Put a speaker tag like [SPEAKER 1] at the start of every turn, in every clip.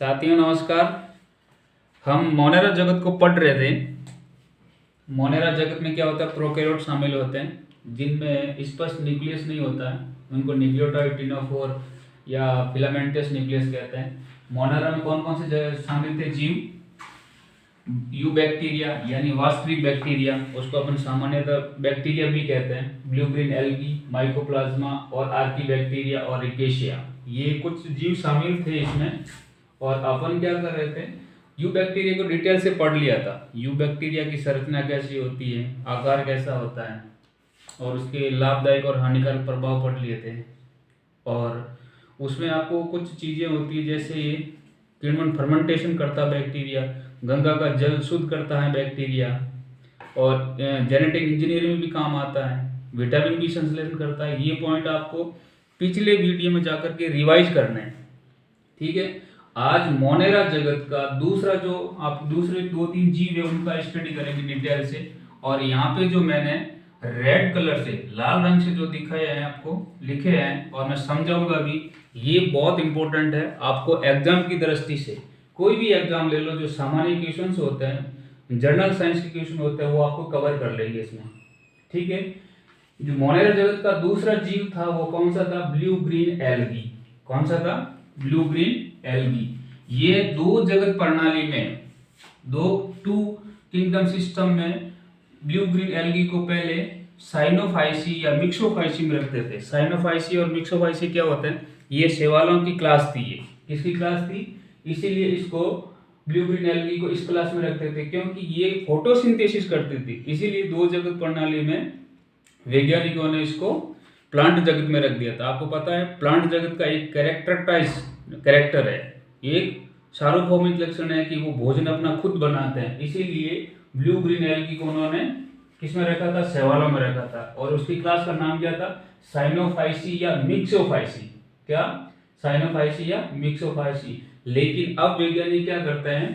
[SPEAKER 1] साथियों नमस्कार। हम मोनेरा जगत को पढ़ रहे थे। मोनेरा जगत में क्या होता है, प्रोकैरियोट शामिल होते हैं जिनमें स्पष्ट न्यूक्लियस नहीं होता है, उनको न्यूक्लियोटाइड टिनोफोर या फिलामेंटस न्यूक्लियस कहते हैं। मोनेरा में कौन कौन से शामिल थे? जीव, यू बैक्टीरिया यानी वास्तविक बैक्टीरिया, उसको अपन सामान्यतः बैक्टीरिया भी कहते हैं, ब्लू ग्रीन एल्गी, माइकोप्लाज्मा और आर्की बैक्टीरिया और रिकेशिया, ये कुछ जीव शामिल थे इसमें। और अपन क्या कर रहे थे, यू बैक्टीरिया को डिटेल से पढ़ लिया था। यू बैक्टीरिया की संरचना कैसी होती है, आकार कैसा होता है और उसके लाभदायक और हानिकारक प्रभाव पढ़ लिए थे। और उसमें आपको कुछ चीज़ें होती है, जैसे ये किण्वन फर्मेंटेशन करता बैक्टीरिया, गंगा का जल शुद्ध करता है बैक्टीरिया, और जेनेटिक इंजीनियरिंग में भी काम आता है, विटामिन बी संश्लेषण करता है। ये पॉइंट आपको पिछले वीडियो में जाकर के रिवाइज करना है, ठीक है। आज मोनेरा जगत का दूसरे 2-3 जीव है उनका स्टडी करेंगे डिटेल से। और यहाँ पे जो मैंने रेड कलर से, लाल रंग से जो दिखाया है आपको लिखे हैं, और मैं समझाऊंगा भी, ये बहुत इंपॉर्टेंट है आपको एग्जाम की दृष्टि से। कोई भी एग्जाम ले लो, जो सामान्य क्वेश्चंस होते हैं, जनरल साइंस के क्वेश्चन होते हैं, वो आपको कवर कर लेंगे इसमें, ठीक है। जो मोनेरा जगत का दूसरा जीव था वो कौन सा था? Blue green algae. कौन सा था? Blue green algae. ये दो जगत प्रणाली में, टू किंगडम सिस्टम में ब्लू ग्रीन एल्गी को पहले साइनोफाइसी या मिक्सोफाइसी में रखते थे। साइनोफाइसी और मिक्सोफाइसी क्या होते हैं? ये शैवालों की क्लास थी। ये किसकी क्लास थी? इसीलिए इसको ब्लू ग्रीन एल्गी को इस क्लास में रखते थे, क्योंकि ये फोटोसिंथेसिस करती थी। इसीलिए दो जगत प्रणाली में वैज्ञानिकों ने इसको प्लांट जगत में रख दिया था। आपको पता है प्लांट जगत का एक कैरेक्टर है, एक सार्वभौमिक लक्षण है कि वो भोजन अपना खुद बनाते हैं। इसीलिए ब्लू ग्रीन एल्गी को उन्होंने किसमें रखा था? शैवालों में रखा था। और उसकी क्लास का नाम क्या था? साइनोफाइसी या मिक्सोफाइसी। क्या? साइनोफाइसी या मिक्सोफाइसी। लेकिन अब वैज्ञानिक क्या करते हैं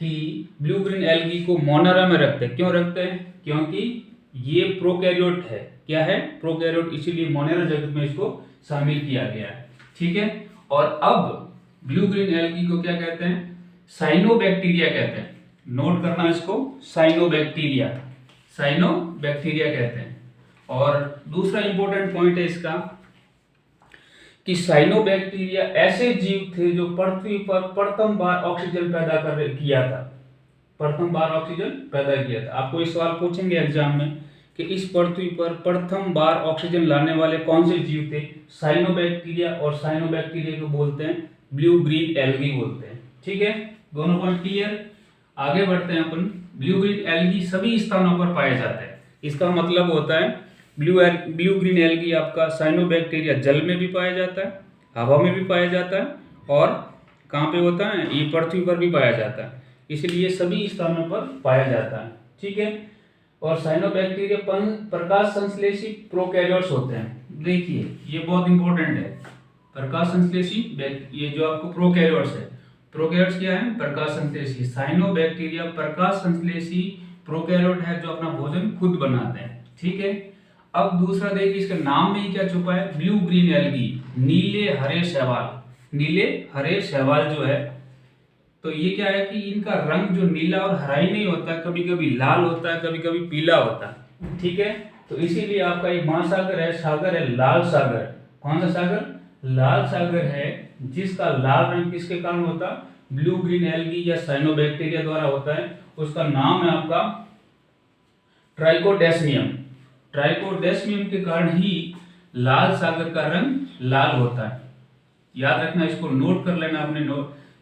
[SPEAKER 1] कि ब्लू ग्रीन एल्गी को मोनेरा में रखते हैं। क्यों रखते हैं? क्योंकि ये प्रोकैरियोट है। क्या है? प्रोकैरियोट। इसीलिए मोनेरा जगत में इसको शामिल किया गया है, ठीक है। और अब ब्लू ग्रीन एल्गी को क्या कहते हैं? साइनोबैक्टीरिया कहते हैं। नोट करना इसको, साइनोबैक्टीरिया कहते हैं। और दूसरा इंपॉर्टेंट पॉइंट है इसका कि साइनोबैक्टीरिया ऐसे जीव थे जो पृथ्वी पर प्रथम बार ऑक्सीजन पैदा किया था। प्रथम बार ऑक्सीजन पैदा किया था। आपको इस सवाल पूछेंगे एग्जाम में कि इस पृथ्वी पर प्रथम बार ऑक्सीजन लाने वाले कौन से जीव थे? साइनोबैक्टीरिया। और साइनोबैक्टीरिया को बोलते हैं ब्लू ग्रीन एल्गी बोलते हैं, ठीक है। दोनों पॉइंट क्लियर। आगे बढ़ते हैं अपन। ब्लू ग्रीन एल्गी सभी स्थानों पर पाए जाते हैं। इसका मतलब होता है ब्लू ग्रीन एल्गी आपका साइनोबैक्टीरिया जल में भी पाया जाता है, हवा में भी पाया जाता है, और कहाँ पे होता है? ये पृथ्वी पर भी पाया जाता है। इसलिए सभी स्थानों पर पाया जाता है, ठीक है। और साइनोबैक्टीरिया प्रकाश संश्लेषी प्रोकैरियोट्स होते हैं। देखिए ये बहुत इंपॉर्टेंट है, प्रकाश संश्लेषी। ये जो आपको प्रोकैरियोट्स है, प्रोकैरियोट्स क्या है? प्रकाश संश्लेषी। साइनोबैक्टीरिया प्रकाश संश्लेषी प्रोकैरियोट है जो अपना भोजन खुद बनाते हैं, ठीक है। अब दूसरा देखिए, इसके नाम में ही क्या छुपा है? ब्लू ग्रीन एल्गी, नीले हरे शैवाल। नीले हरे शैवाल जो है, तो ये क्या है कि इनका रंग जो नीला और हरा ही नहीं होता, कभी कभी लाल होता है, कभी कभी पीला होता है, ठीक है। तो इसीलिए आपका एक महासागर है, सागर है लाल सागर। कौन सा सागर? लाल सागर है, जिसका लाल रंग किसके कारण होता? ब्लू ग्रीन एल्गी या साइनोबैक्टीरिया द्वारा होता है। उसका नाम है आपका ट्राइकोडेस्मियम। ट्राइकोडेस्मियम के कारण ही लाल सागर का रंग लाल होता है। याद रखना, इसको नोट कर लेना अपने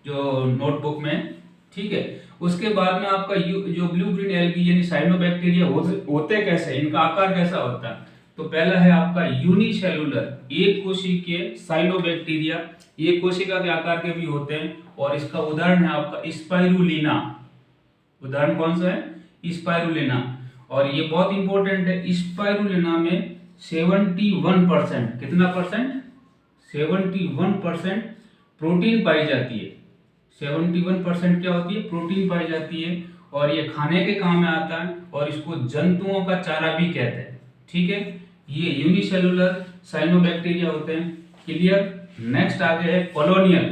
[SPEAKER 1] जो नोटबुक में, ठीक है। उसके बाद में आपका जो ब्लू ग्रीन एल्गी यानी साइनोबैक्टीरिया होते कैसे, इनका आकार कैसा होता है? तो पहला है आपका यूनिसेलुलर, एक कोशिकीय साइनोबैक्टीरिया। ये कोशिका के आकार के भी होते हैं, और इसका उदाहरण है आपका स्पाइरुलिना। उदाहरण कौन सा है? स्पाइरुलिना। और ये बहुत इंपॉर्टेंट है, स्पाइरुलिना में 71%, कितना परसेंट? 71% प्रोटीन पाई जाती है। 71% क्या होती है? प्रोटीन पाई जाती है। और ये खाने के काम में आता है, और इसको जंतुओं का चारा भी कहते हैं, ठीक है। ये यूनिसेलुलर साइनोबैक्टीरिया होते हैं, क्लियर। नेक्स्ट आगे है कॉलोनियल।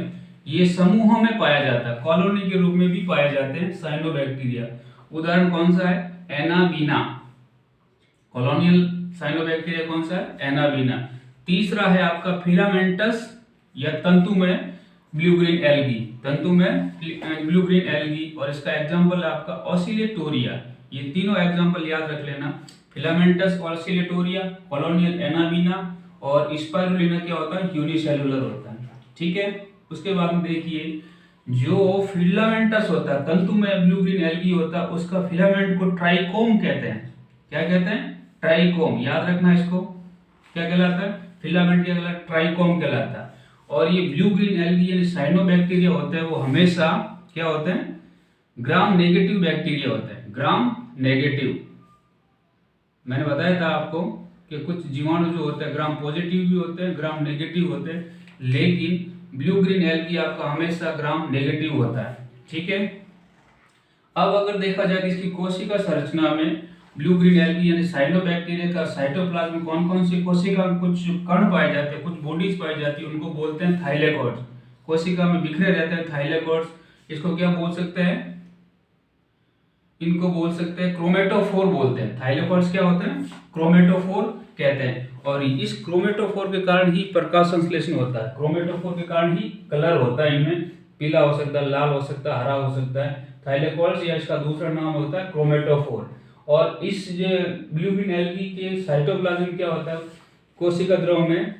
[SPEAKER 1] ये समूहों में पाया जाता है, कॉलोनी के रूप में भी पाए जाते हैं साइनोबैक्टीरिया। उदाहरण कौन सा है? एनाबीना। कॉलोनियल साइनोबैक्टीरिया कौन सा है? एनाबीना। तीसरा है आपका फिलामेंटस या तंतुमय ब्लू ग्रीन एल्गी, तंतुमय ब्लू ग्रीन एल्गी। और इसका एग्जांपल है आपका ऑसिलेटोरिया। ये तीनों एग्जांपल याद रख लेना, फिलामेंटस ऑसिलेटोरिया, कॉलोनियल एनाबीना और स्पाइरुलिना क्या होता है? यूनिसेलुलर होता है। ठीक है, उसके बाद में देखिए जो फिलामेंटस होता है, तंतुमय ब्लू ग्रीन एल्गी होता है, उसका फिलामेंट को ट्राइकोम कहते हैं। क्या कहते हैं? ट्राइकोम। याद रखना इसको, क्या कहलाता है? फिलामेंट क्या कहलाता है? ट्राइकोम कहलाता है। और ये ब्लू ग्रीन एल्गी यानी साइनोबैक्टीरिया होते हैं, वो हमेशा क्या होते हैं? ग्राम नेगेटिव बैक्टीरिया होते हैं, ग्राम नेगेटिव। मैंने बताया था आपको कि कुछ जीवाणु जो होते हैं ग्राम पॉजिटिव भी होते हैं, ग्राम नेगेटिव होते हैं, लेकिन ब्लू ग्रीन एल्गी आपका हमेशा ग्राम नेगेटिव होता है। ठीक है, अब अगर देखा जाए कि इसकी कोशिका संरचना में ब्लू ग्रीन एल्गी यानी साइनोबैक्टीरिया का साइटोप्लाज्म में कौन कौन सी कोशिका में कुछ कण पाए जाते हैं, कुछ बॉडीज पाई जाती है, उनको बोलते हैं थाइलेकोइड्स। कोशिका में बिखरे रहते हैं थाइलेकोइड्स। इसको क्या बोल सकते हैं? इनको बोल सकते हैं क्रोमेटोफोर बोलते हैं। थाइलेकोइड्स क्या होते हैं? क्रोमेटोफोर कहते हैं। और इस क्रोमेटोफोर के कारण ही प्रकाश संश्लेषण होता है, क्रोमेटोफोर के कारण ही कलर होता है इनमें, पीला हो सकता है, लाल हो सकता है, हरा हो सकता है। थाइलेकोइड्स या इसका दूसरा नाम होता है क्रोमेटोफोर। और इस जो ब्लू ग्रीन एल्गी के साइटोप्लाज्म क्या होता है? कोशिका द्रव में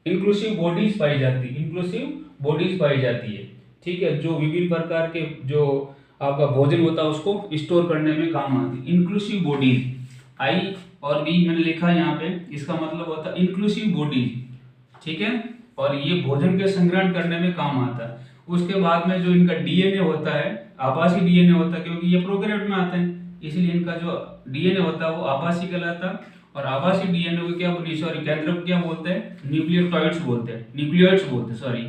[SPEAKER 1] इंक्लूसिव बॉडीज पाई जाती है, इंक्लूसिव बॉडीज पाई जाती है। ठीक है, जो विभिन्न प्रकार के जो आपका भोजन होता है उसको स्टोर करने में काम आती है। इंक्लूसिव बॉडीज, आई और बी मैंने लिखा है यहाँ पे, इसका मतलब होता है इंक्लूसिव बॉडीज। ठीक है, और ये भोजन के संग्रहण करने में काम आता है। उसके बाद में जो इनका डीएनए होता है, आभासी डीएनए होता है, क्योंकि ये प्रोकैरियोट में आते हैं, इसलिए इनका जो डीएनए होता है वो आभासी कहलाता है। और आभासी डीएनए को क्या सॉरी केंद्र को क्या बोलते हैं? न्यूक्लियोटाइड्स बोलते हैं, न्यूक्लियोइड्स बोलते हैं, सॉरी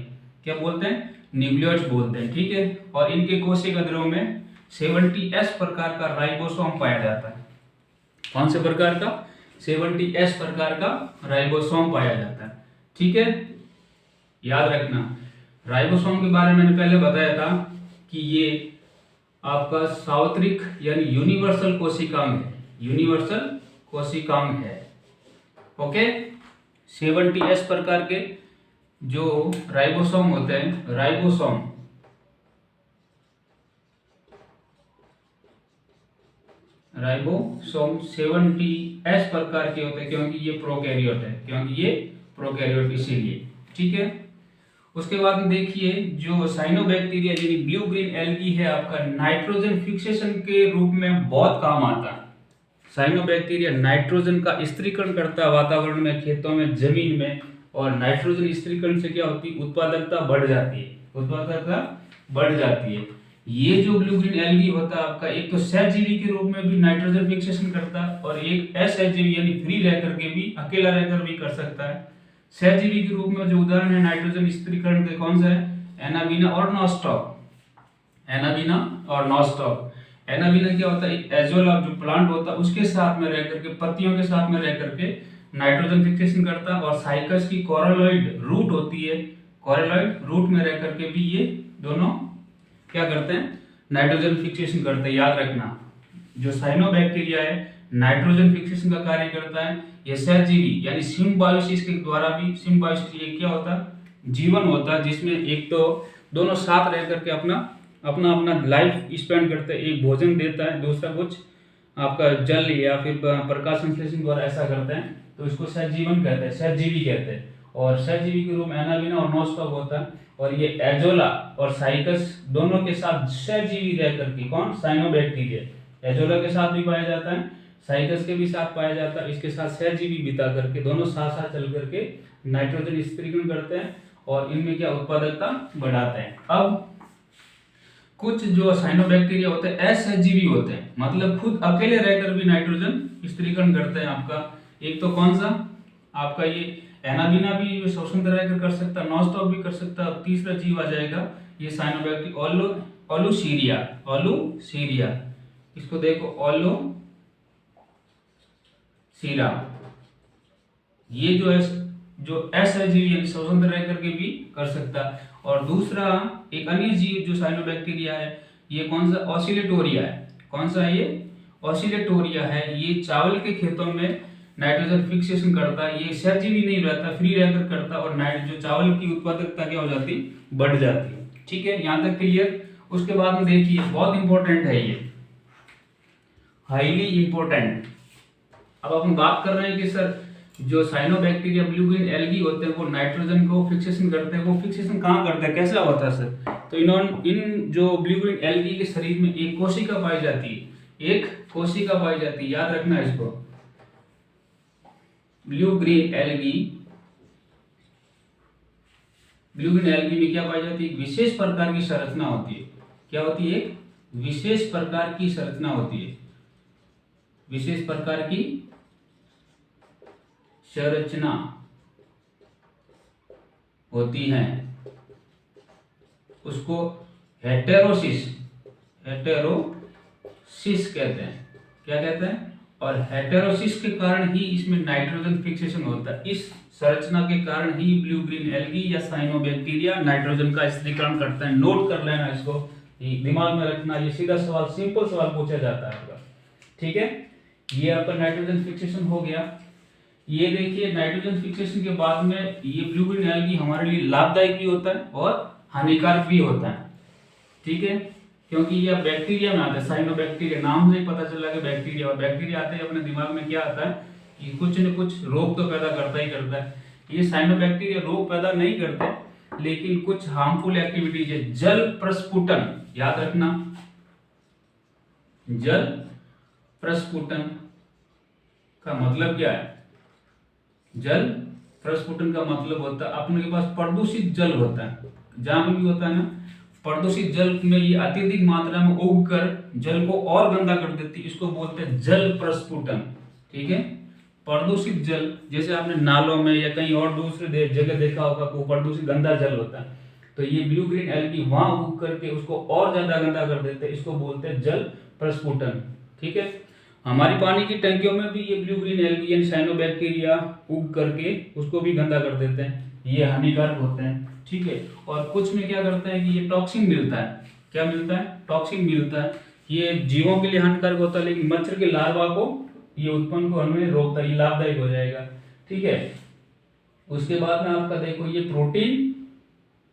[SPEAKER 1] क्या बोलते हैं? न्यूक्लियोइड्स बोलते हैं। ठीक है, और इनके कोशिका द्रव में 70S प्रकार का राइबोसोम पाया जाता है। कौन से प्रकार का? 70S प्रकार का राइबोसोम पाया जाता है। ठीक है, याद रखना। राइबोसोम के बारे में मैंने पहले बताया था कि ये आपका सार्वत्रिक यानी यूनिवर्सल कोशिकांग है, यूनिवर्सल कोशिकांग है। ओके, 70S प्रकार के जो राइबोसोम होते हैं, राइबोसोम राइबोसोम 70S प्रकार के होते हैं, क्योंकि ये प्रोकैरियोट है, क्योंकि ये प्रोकैरियोट इसीलिए। ठीक है, उसके बाद में देखिए जो साइनोबैक्टीरिया यानी ब्लू ग्रीन एल्गी है आपका नाइट्रोजन फिक्सेशन के रूप में बहुत काम आता है। साइनोबैक्टीरिया नाइट्रोजन का स्त्रीकरण करता है वातावरण में, खेतों में, जमीन में, और नाइट्रोजन स्त्रीकरण से क्या होती है? उत्पादकता बढ़ जाती है, उत्पादकता बढ़ जाती है। ये जो ब्लू ग्रीन एल्गी होता है आपका, एक तो सहजीवी के रूप में भी नाइट्रोजन फिक्सेशन करता है, और एक असहजीवी यानी फ्री रह करके भी, अकेला रहकर भी कर सकता है। सहजीवी के रूप में जो उदाहरण है नाइट्रोजन स्त्रीकरण के, कौन सा है? एनाबीना और नॉस्टॉक। एनाबीना और नॉस्टॉक। एनाबीना क्या होता है? एजोला जो प्लांट होता है उसके साथ में रह करके, पत्तियों के साथ में रह करके नाइट्रोजन फिक्सेशन करता है। और साइकस की कोरलोइड रूट होती है, कोरलोइड रूट में रह करके भी ये दोनों क्या करते हैं? नाइट्रोजन फिक्सेशन करते हैं। याद रखना, जो साइनोबैक्टीरिया है नाइट्रोजन फिक्सेशन का कार्य करता है। ये सहजीवी यानी सिम्बायोसिस के द्वारा भी, सिम्बायोसिस ये क्या होता है? जीवन होता है, जिसमें एक तो दोनों साथ रह करके अपना अपना अपना लाइफ स्पेंड करते हैं। एक भोजन देता है, दूसरा कुछ आपका जल या फिर प्रकाश संश्लेषण द्वारा ऐसा करते हैं, तो इसको सहजीवन कहते हैं, सहजीवी कहते हैं। और सहजीवी के रूप में एनाबीना और नॉस्टॉक होता है। और ये एजोला और साइकस दोनों के साथ सहजीवी रह करके, कौन? साइनोबैक्टीरिया एजोला के साथ भी पाया जाता है, साइकस के भी साथ पाया जाता है। इसके साथ सहजीवी बिता करके दोनों साथ साथ चल करके नाइट्रोजन स्त्रीकरण करते हैं और इनमें क्या उत्पादकता बढ़ाते हैं। अब कुछ जो साइनोबैक्टीरिया होते हैं असहजीवी होते हैं, मतलब खुद अकेले रहकर भी नाइट्रोजन स्त्रीकरण करते हैं आपका। एक तो कौन सा? आपका ये एनाबीना भी स्वतंत्र रहकर कर सकता है, नॉस्टॉक भी कर सकता है। तीसरा जीव आ जाएगा ये साइनोबैक्टीरिया ओलूसीरिया, ओलूसीरिया। इसको देखो, ओलूसीरा। ये जो असहजीवी यानी स्वतंत्र रह करके भी कर सकता है। और दूसरा एक अन्य जीव जो साइनोबैक्टीरिया है, ये कौन सा, ऑसिलेटोरिया है। कौन सा है ये, ऑसिलेटोरिया है। ये चावल के खेतों में नाइट्रोजन फिक्सेशन करता है, ये सहजीवी नहीं रहता, फ्री रहकर करता, और जो चावल की उत्पादकता क्या हो जाती, बढ़ जाती है। ठीक है, यहाँ तक क्लियर। उसके बाद में देखिए बहुत इंपॉर्टेंट है ये, हाईली इंपॉर्टेंट। अब अपन बात कर रहे हैं कि सर जो साइनोबैक्टीरिया ब्लू ग्रीन एल्गी होते हैं वो नाइट्रोजन को फिक्सेशन करते हैं, वो फिक्सेशन कहाँ करते हैं, कैसा होता है सर। तो इन जो ब्लू ग्रीन एल्गी के शरीर में एक कोशिका पाई जाती है, एक कोशिका पाई जाती है, याद रखना इसको। ब्लू ग्रीन एल्गी में क्या पाई जाती है, एक विशेष प्रकार की संरचना होती है। क्या होती है, एक विशेष प्रकार की संरचना होती है, विशेष प्रकार की संरचना होती है, उसको हेटेरोसिस कहते हैं। क्या कहते हैं, और हेटेरोसिस के कारण ही इसमें नाइट्रोजन फिक्सेशन होता है। इस संरचना के कारण ही ब्लू ग्रीन एल्गी या साइनोबैक्टीरिया नाइट्रोजन का स्थिरीकरण करता है। नोट कर लेना इसको, दिमाग में रखना, ये सीधा सवाल, सिंपल सवाल पूछा जाता है आपका। ठीक है, ये आपका नाइट्रोजन फिक्सेशन हो गया। ये देखिए नाइट्रोजन फिक्सेशन के बाद में ये ब्लू ग्रीन एल्गी हमारे लिए लाभदायक भी होता है और हानिकारक भी होता है। ठीक है, क्योंकि ये बैक्टीरिया में आता है, साइनोबैक्टीरिया, नाम से ही पता चला कि बैक्टीरिया, और बैक्टीरिया आते ही अपने दिमाग में क्या आता है कि कुछ न कुछ रोग तो पैदा करता ही करता है। ये साइनोबैक्टीरिया रोग पैदा नहीं करते, लेकिन कुछ हार्मफुल एक्टिविटीज है। जल प्रस्फुटन, याद रखना, जल प्रस्फुटन का मतलब क्या है, जल प्रस्फुटन का मतलब होता है अपने के पास प्रदूषित जल होता है, जहां भी होता है ना, प्रदूषित जल में ये अत्यधिक मात्रा में उगकर जल को और गंदा कर देती है, इसको बोलते हैं जल प्रस्फुटन। ठीक है, प्रदूषित जल, जैसे आपने नालों में या कहीं और दूसरे जगह देखा होगा वो प्रदूषित गंदा जल होता है, तो ये ब्लू ग्रीन एल्गी वहां उग करके उसको और ज्यादा गंदा कर देते हैं, इसको बोलते हैं जल प्रस्फुटन। ठीक है, हमारी पानी की टंकियों में भी ये ब्लू ग्रीन एल्गी यानी साइनोबैक्टीरिया उग करके उसको भी गंदा कर देते हैं, ये हानिकारक होते हैं। ठीक है, और कुछ में क्या करते हैं कि ये टॉक्सिन मिलता है। क्या मिलता है, टॉक्सिन मिलता है। ये जीवों के लिए हानिकारक होता है, लेकिन मच्छर के लार्वा को ये उत्पन्न को हमें रोकता है, ये लाभदायक हो जाएगा। ठीक है, उसके बाद में आपका देखो ये प्रोटीन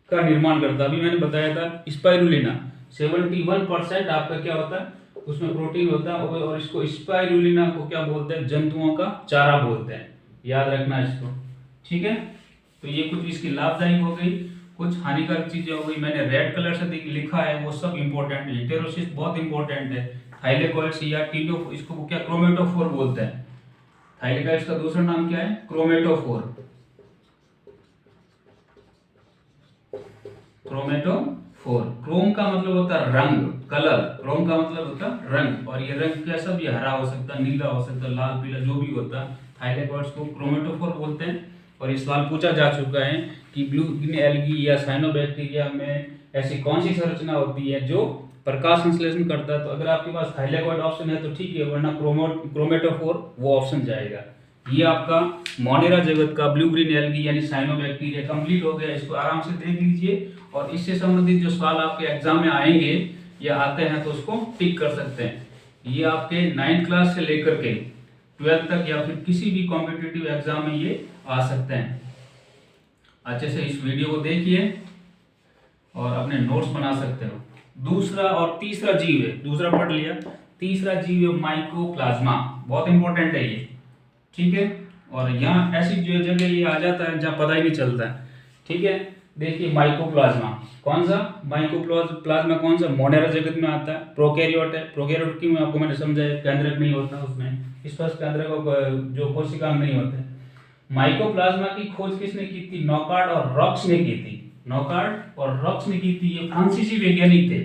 [SPEAKER 1] का निर्माण करता है। अभी मैंने बताया था स्पाइरुलिना 71% आपका क्या होता है, उसमें प्रोटीन होता है, और इसको स्पाइरुलिना को क्या बोलते हैं, जंतुओं का चारा बोलते हैं, याद रखना इसको। ठीक है, तो ये कुछ इसकी लाभदायक हो गई, कुछ हानिकारक चीजें हो गई। मैंने रेड कलर से लिखा है, वो सब इंपॉर्टेंट है। हेटेरोसिस बहुत इंपॉर्टेंट है। थाइलेकोइड्स या टीलो, इसको क्या क्रोमेटोफोर बोलते हैं। थाइलेकोइड्स का दूसरा नाम क्या है, क्रोमेटोफोर। क्रोमेटोफोर, क्रोम का मतलब होता है रंग, कलर, क्रोम का मतलब होता है रंग, और ये रंग कैसा भी, हरा हो सकता है, नीला हो सकता है, लाल पीला जो भी होता है, थाइलेकोइड्स को क्रोमेटोफोर बोलते हैं। और इस सवाल पूछा जा चुका है कि ब्लू ग्रीन एल्गी या साइनोबैक्टीरिया में ऐसी कौन सी संरचना होती है जो प्रकाश संश्लेषण करता है। तो अगर आपके पास थाइलेकोइड ऑप्शन है तो ठीक है, वरना क्रोमेटोफोर वो ऑप्शन जाएगा। ये आपका मोनेरा जगत का ब्लू ग्रीन एल्गी यानी साइनोबैक्टीरिया कंप्लीट हो गया। इसको आराम से देख लीजिए, और इससे संबंधित जो सवाल आपके एग्जाम में आएंगे या आते हैं तो उसको टिक कर सकते हैं। ये आपके 9th क्लास से लेकर के 12th तक या फिर किसी भी कॉम्पिटिटिव एग्जाम में ये आ सकते हैं। अच्छे से इस वीडियो को देखिए और अपने नोट्स बना सकते हो। दूसरा और तीसरा जीव है, दूसरा पढ़ लिया, तीसरा जीव है माइकोप्लाज्मा, बहुत इंपॉर्टेंट है ये। ठीक है, और यहाँ ऐसी जो जगह ये आ जाता है जहाँ पता ही नहीं चलता है। ठीक है, देखिए माइकोप्लाज्मा कौन सा, माइकोप्लाज्मा कौन सा, मोनेरा जगत में आता है, प्रोकैरियोट है। प्रोकैरियोट की मैं आपको मैंने समझाया, केंद्रक नहीं होता उसमें, स्पर्श केंद्रक जो कोशिका नहीं होते। माइकोप्लाज्मा की खोज किसने की थी, नॉकार्ड और रॉक्स ने की थी, नॉकार्ड और रॉक्स ने की थी। ये फ्रांसीसी वैज्ञानिक थे,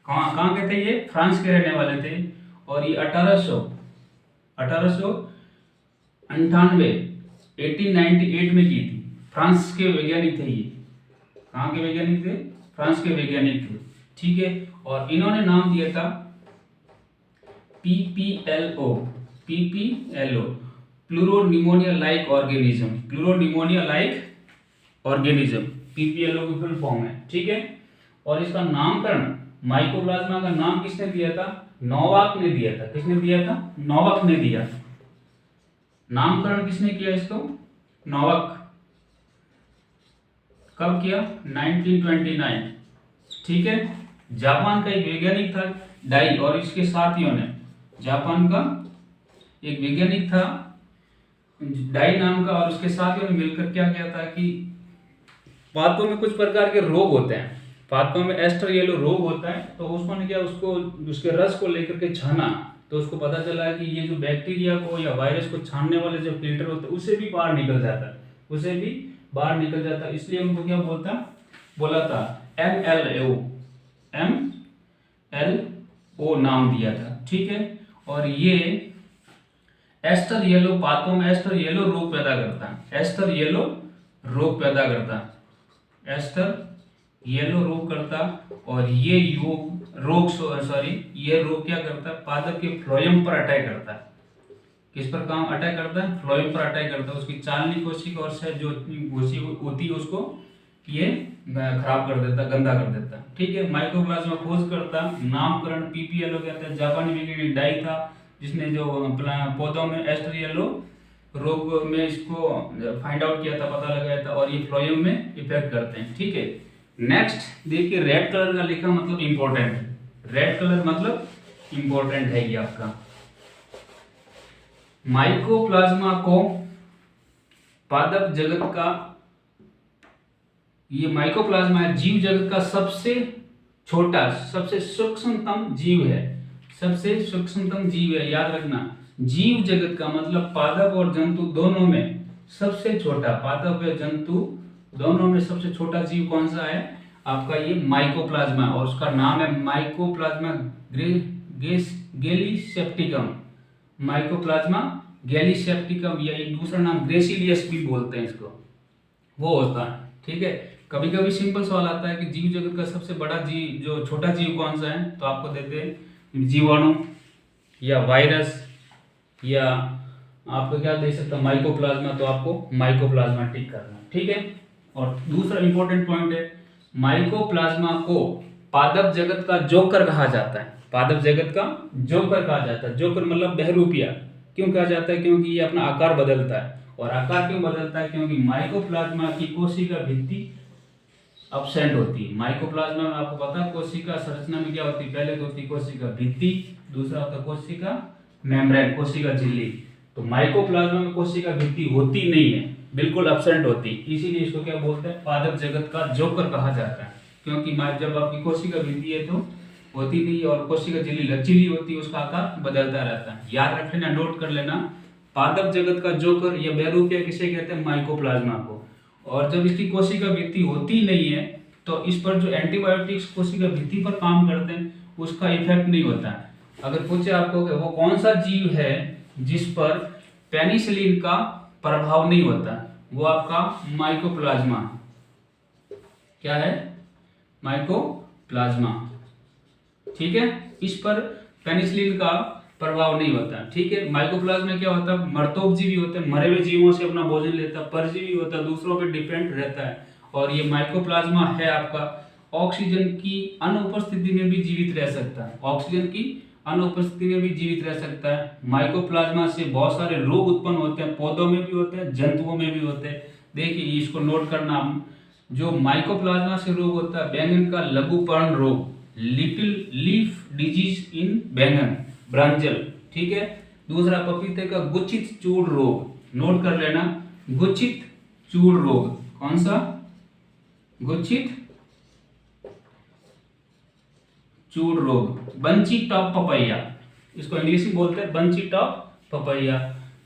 [SPEAKER 1] कहाँ के थे ये, फ्रांस के रहने वाले थे, और ये 1898 में की थी। फ्रांस के वैज्ञानिक थे ये, कहाँ के वैज्ञानिक थे, फ्रांस के वैज्ञानिक थे। ठीक है, और इन्होंने नाम दिया था PPLO, pleuropneumonia like organism, pleuropneumonia like organism. PPLO की फुल फॉर्म है, ठीक है। और इसका नामकरण माइकोप्लाज्मा का नाम किसने दिया था? नोवाक ने दिया था। किसने दिया था? नोवाक ने दिया। नामकरण किसने किया इसको? नोवाक। कब किया? 1929, ठीक है। जापान का एक वैज्ञानिक था डाई और इसके साथियों ने, जापान का एक वैज्ञानिक था डाई नाम का और उसके साथियों ने मिलकर क्या किया था कि पादपों में कुछ प्रकार के रोग होते हैं, पादपों में एस्टर येलो रोग होता है, तो उसने क्या उसको उसके रस को लेकर के छाना, तो उसको पता चला कि ये जो बैक्टीरिया को या वायरस को छानने वाले जो फिल्टर होते हैं उससे भी बाहर निकल जाता है, उसे भी बाहर निकल जाता है। इसलिए उनको क्या बोला था MLO नाम दिया था, ठीक है। और ये एस्टर येलो पादपों में एस्टर येलो रोग पैदा करता है, एस्टर येलो रोग पैदा करता है, एस्टर येलो रोग करता। और ये ये रोग क्या करता है? पादप के फ्लोएम पर अटैक करता है। किस पर काम अटैक करता है? फ्लोएम पर अटैक करता है। उसकी चालनी कोशिका और से जो घोषी होती है उसको ये खराब कर देता, गंदा कर देता, ठीक है। माइकोप्लाज्मा खोज करता, नामकरण पीपीएलओ कहते हैं, जापानी वैज्ञानिक डाई था जिसने जो पौधों में एस्टर येलो रोग में इसको फाइंड आउट किया था, पता लगाया था, और ये फ्लोएम में इफेक्ट करते हैं, ठीक है। नेक्स्ट देखिए, रेड कलर का लिखा मतलब इंपॉर्टेंट है, रेड कलर मतलब इंपॉर्टेंट है ये आपका। माइकोप्लाज्मा को पादप जगत का, ये माइकोप्लाज्मा है जीव जगत का सबसे छोटा, सबसे सूक्ष्मतम जीव है, सबसे सूक्ष्मतम जीव है। याद रखना, जीव जगत का मतलब पादप और जंतु दोनों में सबसे छोटा, पादप और जंतु दोनों में सबसे छोटा जीव कौन सा है? आपका ये माइकोप्लाज्मा, और उसका नाम है माइकोप्लाज्मा गैलीसेप्टिकम, माइकोप्लाज्मा गैलीसेप्टिकम, या एक दूसरा नाम ग्रेसिलियस भी बोलते हैं इसको, वो होता है, ठीक है। कभी कभी सिंपल सवाल आता है कि जीव जगत का सबसे बड़ा जीव, जो छोटा जीव कौन सा है, तो आपको देते हैं जीवाणु या वायरस, या आपको क्या दे सकता है? माइकोप्लाज्मा, तो आपको माइकोप्लाज्मा टिक करना, ठीक है। और दूसरा इंपॉर्टेंट पॉइंट है, माइकोप्लाज्मा को पादप जगत का जोकर कहा जाता है, पादप जगत का जोकर कहा जाता है। जोकर मतलब बहरूपिया क्यों कहा जाता है? क्योंकि ये अपना आकार बदलता है, और आकार क्यों बदलता है? क्योंकि माइकोप्लाज्मा की कोशिका भित्ति अब्सेंट होती है। माइकोप्लाज्मा में आपको पता है कोशिका संरचना में क्या होती है? पहले तो होती है कोशिका भित्ति, दूसरा होता है कोशिका मेम्ब्रेन, कोशिका झिल्ली। तो माइकोप्लाज्मा में कोशिका भित्ति होती नहीं है, बिल्कुल अब्सेंट होती, इसीलिए इसको क्या बोलते हैं? पादप जगत का जोकर कहा जाता है। क्योंकि जब आपकी कोशिका भित्ति है तो होती नहीं, और कोशिका झिल्ली लचीली होती है, उसका आकार बदलता रहता है। याद रख लेना, नोट कर लेना, पादप जगत का जोकर या बहरूपिया किसे कहते हैं? माइकोप्लाज्मा को। और जब इसकी कोशिका भित्ति होती नहीं है तो इस पर जो एंटीबायोटिक्स कोशिका भित्ति पर काम करते हैं उसका इफेक्ट नहीं होता है। अगर पूछे आपको कि वो कौन सा जीव है जिस पर पेनिसिलिन का प्रभाव नहीं होता, वो आपका माइकोप्लाज्मा। क्या है? माइकोप्लाज्मा, ठीक है। इस पर पेनिसिलिन का प्रभाव नहीं होता, ठीक है। माइकोप्लाज्मा में क्या होता है? मर्तोपजीवी होते हैं, मरे हुए जीवों से अपना भोजन लेता है, परजीवी होता है, दूसरों पर डिपेंड रहता है। और ये माइकोप्लाज्मा है आपका ऑक्सीजन की अनुपस्थिति में भी जीवित रह सकता है, ऑक्सीजन की अनुपस्थिति में भी जीवित रह सकता है। माइकोप्लाज्मा से बहुत सारे रोग उत्पन्न होते हैं, पौधों में भी होते हैं, जंतुओं में भी होते हैं। देखिए इसको नोट करना, जो माइकोप्लाज्मा से रोग होता है, बैंगन का लघुपर्ण रोग, लिटिल लीफ डिजीज इन बैंगन, ब्रांजल, ठीक है। दूसरा पपीते का गुच्छित चूड़ रोग, नोट कर लेना, गुच्छित चूड़ रोग, कौन सा? गुच्छित चूड़ रोग। बंची टॉप पपैया, इसको इंग्लिश में बोलते हैं बंची टॉप पपैया।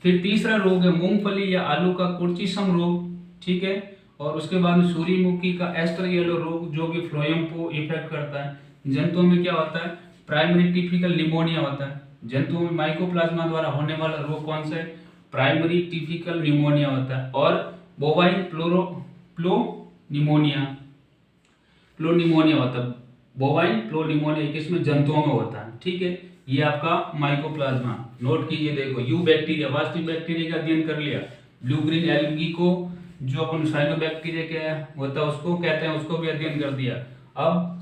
[SPEAKER 1] फिर तीसरा रोग है मूंगफली या आलू का कुर्चिसम रोग, ठीक है। और उसके बाद में सूर्यमुखी का एस्टर येलो रोग जो कि फ्लोएम को इफेक्ट करता है। जंतुओं में क्या होता है? प्राइमरी टिपिकल निमोनिया होता है। जंतुओं में माइकोप्लाज्मा द्वारा होने वाला रोग कौन सा है? प्राइमरी टिपिकल निमोनिया होता है। और बोवाइन प्लोनिमोनिया होता है, बोवाइन प्लोनिमोनिया किसमें? जंतुओं में होता है, ठीक है। ये आपका माइकोप्लाज्मा, नोट कीजिए। देखो यू बैक्टीरिया, वास्तविक बैक्टीरिया का अध्ययन कर लिया, ब्लू ग्रीन एल्गी को जो अपन साइनोबैक्टीरिया क्या होता है उसको कहते हैं, उसको भी अध्ययन कर दिया। अब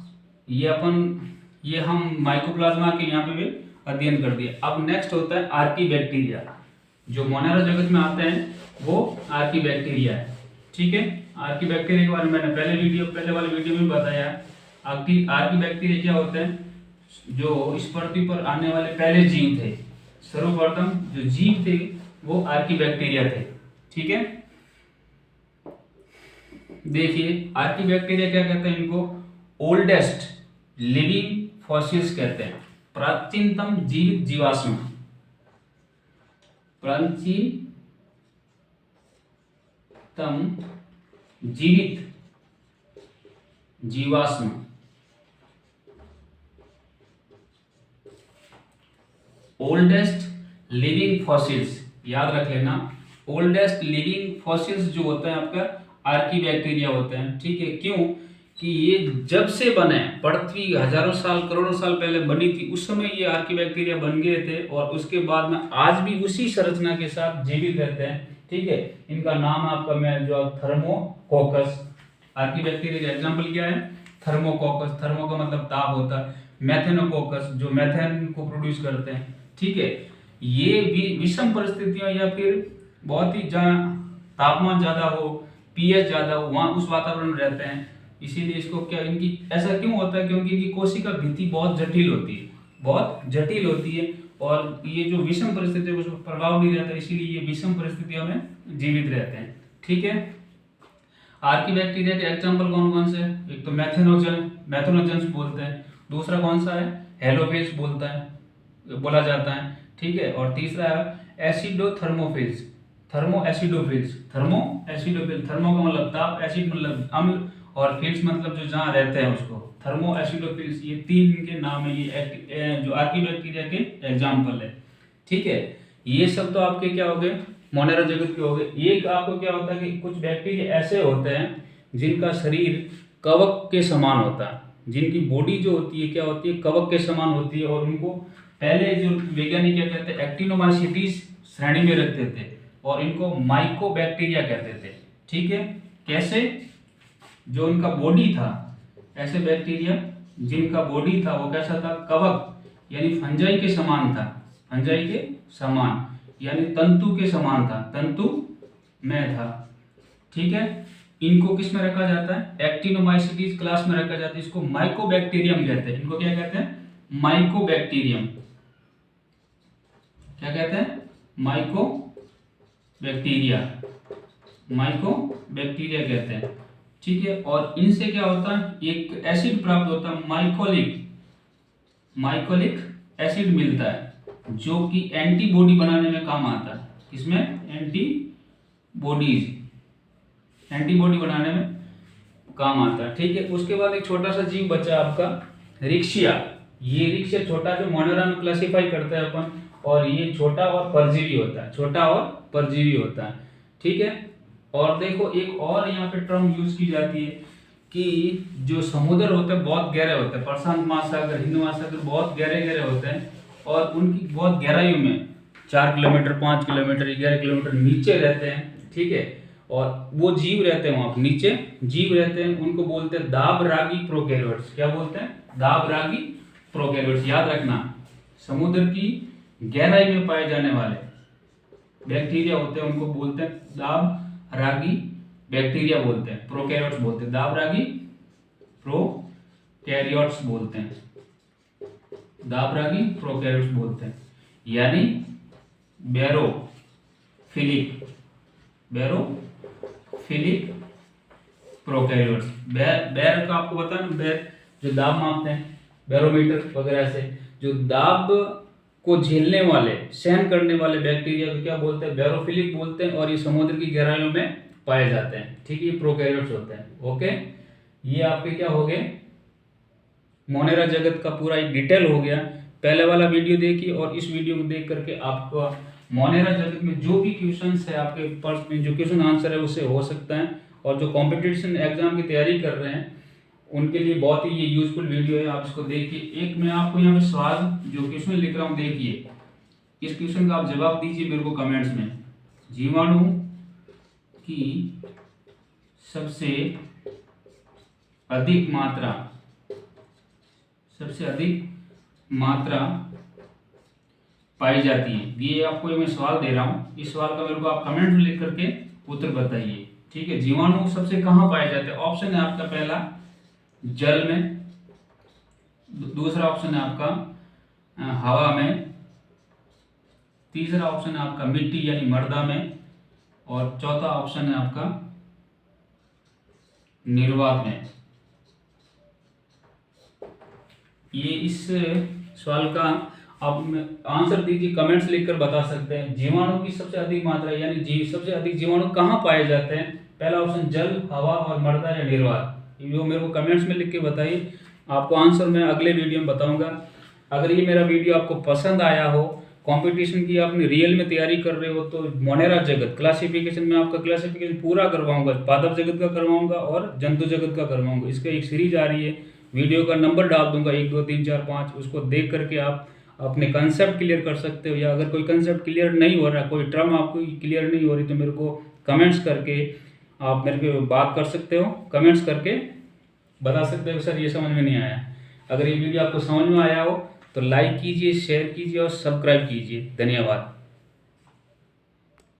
[SPEAKER 1] ये हम माइकोप्लाज्मा के यहाँ पे भी अध्ययन कर दिया। अब नेक्स्ट होता है आर्कीबैक्टीरिया। जो मोनेरा जगत में आते हैं वो आर्कीबैक्टीरिया है, ठीक है। आर्कीबैक्टीरिया के बारे में मैंने पहले वाले वीडियो में बताया। आर्कीबैक्टीरिया क्या होते हैं? जो इस पृथ्वी पर आने वाले पहले जीव थे, सर्वप्रथम जो जीव थे वो आर्कीबैक्टीरिया थे, ठीक है। देखिए आर्कीबैक्टीरिया क्या कहते हैं इनको? ओल्डेस्ट लिविंग फॉसिल्स कहते हैं, प्राचीनतम जीवित जीवाश्म, प्राचीनतम जीवित जीवाश्म। ओल्डेस्ट लिविंग फॉसिल्स, याद रख लेना। ओल्डेस्ट लिविंग फॉसिल्स जो होता है आपका आर्कीबैक्टीरिया होते हैं, ठीक है। क्यों कि ये जब से बने, पृथ्वी हजारों साल करोड़ों साल पहले बनी थी, उस समय ये आर्कीबैक्टीरिया बन गए थे और उसके बाद में आज भी उसी संरचना के साथ जीवित रहते हैं, ठीक है। इनका नाम आपका मैं जो थर्मोकोकस। आर्कीबैक्टीरिया का एग्जाम्पल क्या है? थर्मोकोकस। थर्मो का मतलब ताप होता है। मैथेनोकोकस जो मैथेन को प्रोड्यूस करते हैं, ठीक है। ये भी विषम परिस्थितियों या फिर बहुत ही जहाँ तापमान ज्यादा हो, पीएच ज्यादा हो, वहां उस वातावरण में रहते हैं। इसीलिए इसको क्या, इनकी ऐसा क्यों होता है? क्योंकि इनकी कोशिका भित्ति बहुत जटिल होती है, बहुत जटिल होती है और ये जो विषम परिस्थितियों पर प्रभाव नहीं रहता, इसीलिए ये विषम परिस्थितियों में जीवित रहते हैं, ठीक है। आर्कीबैक्टीरिया के एग्जाम्पल कौन कौन से? एक तो मैथेनोजेंस बोलते हैं, दूसरा कौन सा है? हेलोफिल्स बोला जाता है, ठीक है। और तीसरा है एसिडोथर्मोफिल्स, थर्मो एसिडोफिल्स। थर्मो का मतलब ताप, एसिड मतलब अम्ल, और फिल्स मतलब जो जहाँ रहते हैं उसको, थर्मो एसिडोफिल्स। ये तीन इनके नाम है, ये जो आर्कीबैक्टीरिया के एग्जाम्पल है, ठीक है। ये सब तो आपके क्या हो गए? मोनेरा जगत के हो गए। एक आपको क्या होता है कि कुछ बैक्टीरिया ऐसे होते हैं जिनका शरीर कवक के समान होता है, जिनकी बॉडी जो होती है क्या होती है? कवक के समान होती है। और उनको पहले जो वैज्ञानिक क्या कहते हैं? एक्टिनोमाइसीटीज श्रेणी में रखते थे और इनको माइकोबैक्टीरिया कहते थे, ठीक है। कैसे? जो उनका बॉडी था, ऐसे बैक्टीरिया जिनका बॉडी था वो कैसा था? कवक यानी फंजाई के समान था, फंजाई के समान यानी तंतु के समान था, तंतु में था, ठीक है। इनको किस में रखा जाता है? एक्टिनोमाइसीटीज क्लास में रखा जाता है। इसको माइकोबैक्टीरियम कहते हैं। इनको क्या कहते हैं? माइकोबैक्टीरियम। क्या कहते हैं? माइकोबैक्टीरिया, माइकोबैक्टीरिया कहते हैं, ठीक है। और इनसे क्या होता है? एक एसिड प्राप्त होता है, माइकोलिक एसिड मिलता है, जो कि एंटीबॉडी बनाने में काम आता है। किसमें? एंटीबॉडी बनाने में काम आता है, ठीक है। उसके बाद एक छोटा सा जीव बचा आपका रिक्शिया। ये रिक्शिया छोटा जो मोनेरा में क्लासिफाई करते हैं अपन, और ये छोटा और परजीवी होता है, छोटा और परजीवी होता है, ठीक है। और देखो एक और यहाँ पे टर्म यूज की जाती है कि जो समुद्र होते हैं बहुत गहरे होते हैं, प्रशांत महासागर, हिंद महासागर बहुत गहरे गहरे होते हैं और उनकी बहुत गहराइयों में 4 किलोमीटर, 5 किलोमीटर, 11 किलोमीटर नीचे रहते हैं, ठीक है। और वो जीव रहते हैं वहां पर नीचे, जीव रहते हैं, उनको बोलते हैं दाबरागी प्रोकैरियोट्स। क्या बोलते हैं? दाबरागी प्रोकैरियोट्स। याद रखना, समुद्र की गहराई में पाए जाने वाले बैक्टीरिया होते हैं उनको बोलते हैं दाबरागी बैक्टीरिया बोलते हैं, प्रोकैरियोट्स बोलते हैं, दाबरागी प्रोकैरियोट्स बोलते हैं, दाबरागी प्रोकैरियोट्स बोलते हैं, यानी बैरोफिलिक प्रोकैरियोट्स। बैर का आपको पता है, बैर जो दाब मापते हैं बैरोमीटर वगैरह से, जो दाब को झेलने वाले, सहन करने वाले बैक्टीरिया को क्या बोलते हैं? बैरोफिलिक बोलते हैं। और ये समुद्र की गहराइयों में पाए जाते हैं, ठीक है। ये प्रोकैरियोट्स होते हैं, ओके। ये आपके क्या हो गए? मोनेरा जगत का पूरा एक डिटेल हो गया। पहले वाला वीडियो देखिए और इस वीडियो को देख करके आपको मोनेरा जगत में जो भी क्वेश्चंस है आपके पर्स में, जो क्वेश्चन आंसर है उससे हो सकता है। और जो कंपटीशन एग्जाम की तैयारी कर रहे हैं उनके लिए बहुत ही ये यूजफुल वीडियो है, आप इसको देखिए। एक मैं आपको यहाँ पे सवाल जो क्वेश्चन लिख रहा हूँ देखिए, इस क्वेश्चन का आप जवाब दीजिए मेरे को कमेंट्स में। जीवाणु की सबसे अधिक मात्रा पाई जाती है। ये आपको मैं सवाल दे रहा हूँ, इस सवाल का मेरे को आप कमेंट में लिख करके उत्तर बताइए। ठीक है, जीवाणु सबसे कहाँ पाए जाते हैं? ऑप्शन है आपका पहला जल में, दूसरा ऑप्शन है आपका हवा में, तीसरा ऑप्शन है आपका मिट्टी यानी मृदा में, और चौथा ऑप्शन है आपका निर्वात में। ये इस सवाल का आप आंसर दीजिए, कमेंट्स लिखकर बता सकते हैं। जीवाणु की सबसे अधिक मात्रा यानी सबसे अधिक जीवाणु कहाँ पाए जाते हैं? पहला ऑप्शन जल, हवा और मृदा या निर्वात। ये मेरे को कमेंट्स में लिख के बताइए, आपको आंसर मैं अगले वीडियो में बताऊंगा। अगर ये मेरा वीडियो आपको पसंद आया हो, कंपटीशन की आपने रियल में तैयारी कर रहे हो, तो मोनेरा जगत क्लासिफिकेशन में आपका क्लासिफिकेशन पूरा करवाऊंगा, पादप जगत का करवाऊंगा और जंतु जगत का करवाऊंगा। इसका एक सीरीज आ रही है, वीडियो का नंबर डाल दूंगा 1 2 3 4 5, उसको देख करके आप अपने कंसेप्ट क्लियर कर सकते हो। या अगर कोई कंसेप्ट क्लियर नहीं हो रहा, कोई टर्म आपको क्लियर नहीं हो रही, तो मेरे को कमेंट्स करके आप मेरे को बात कर सकते हो, कमेंट्स करके बता सकते हो सर ये समझ में नहीं आया। अगर ये वीडियो आपको समझ में आया हो तो लाइक कीजिए, शेयर कीजिए और सब्सक्राइब कीजिए। धन्यवाद।